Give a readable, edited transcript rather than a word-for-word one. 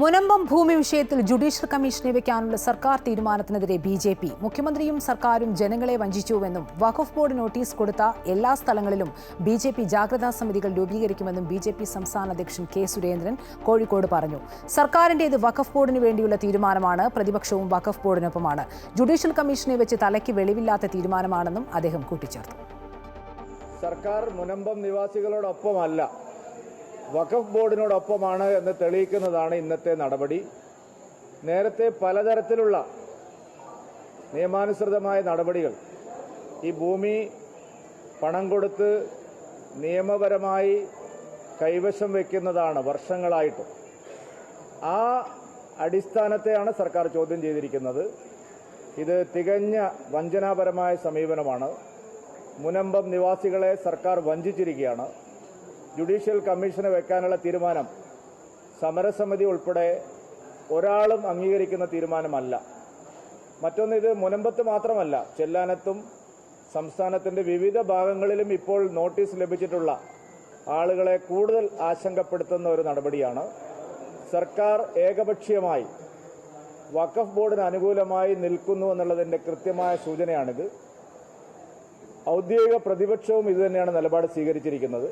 മുനമ്പം ഭൂമി വിഷയത്തിൽ ജുഡീഷ്യൽ കമ്മീഷനെ വയ്ക്കാനുള്ള സർക്കാർ തീരുമാനത്തിനെതിരെ ബി.ജെ.പി. മുഖ്യമന്ത്രിയും സർക്കാരും ജനങ്ങളെ വഞ്ചിച്ചുവെന്നും വഖഫ് ബോർഡ് നോട്ടീസ് കൊടുത്ത എല്ലാ സ്ഥലങ്ങളിലും ബി.ജെ.പി. ജാഗ്രതാ സമിതികൾ രൂപീകരിക്കുമെന്നും ബി.ജെ.പി. സംസ്ഥാന അധ്യക്ഷൻ കെ. സുരേന്ദ്രൻ കോഴിക്കോട് പറഞ്ഞു. സർക്കാരിന്റേത് വഖഫ് ബോർഡിന് വേണ്ടിയുള്ള തീരുമാനമാണ്, പ്രതിപക്ഷവും വഖഫ് ബോർഡിനൊപ്പമാണ്. ജുഡീഷ്യൽ കമ്മീഷനെ വെച്ച് തലയ്ക്ക് വെളിവില്ലാത്ത തീരുമാനമാണെന്നും അദ്ദേഹം കൂട്ടിച്ചേർത്തു. സർക്കാർ മുനമ്പം നിവാസികളോടൊപ്പമല്ല, വഖഫ് ബോർഡിനോടൊപ്പമാണ് എന്ന് തെളിയിക്കുന്നതാണ് ഇന്നത്തെ നടപടി. നേരത്തെ പലതരത്തിലുള്ള നിയമാനുസൃതമായ നടപടികൾ ഈ ഭൂമി പണം കൊടുത്ത് നിയമപരമായി കൈവശം വയ്ക്കുന്നതാണ് വർഷങ്ങളായിട്ട്. ആ അടിസ്ഥാനത്തെയാണ് സർക്കാർ ചോദ്യം ചെയ്തിരിക്കുന്നത്. ഇത് തികഞ്ഞ വഞ്ചനാപരമായ സമീപനമാണ്. മുനമ്പം നിവാസികളെ സർക്കാർ വഞ്ചിച്ചിരിക്കുകയാണ്. ജുഡീഷ്യൽ കമ്മീഷനെ വെക്കാനുള്ള തീരുമാനം സമരസമിതി ഉൾപ്പെടെ ഒരാളും അംഗീകരിക്കുന്ന തീരുമാനമല്ല. മറ്റൊന്ന്, ഇത് മുനമ്പത്ത് മാത്രമല്ല, ചെല്ലാനത്തും സംസ്ഥാനത്തിൻ്റെ വിവിധ ഭാഗങ്ങളിലും ഇപ്പോൾ നോട്ടീസ് ലഭിച്ചിട്ടുള്ള ആളുകളെ കൂടുതൽ ആശങ്കപ്പെടുത്തുന്ന ഒരു നടപടിയാണ്. സർക്കാർ ഏകപക്ഷീയമായി വഖഫ് ബോർഡിന് അനുകൂലമായി നിൽക്കുന്നു എന്നുള്ളതിൻ്റെ കൃത്യമായ സൂചനയാണിത്. ഔദ്യോഗിക പ്രതിപക്ഷവും ഇതുതന്നെയാണ് നിലപാട് സ്വീകരിച്ചിരിക്കുന്നത്.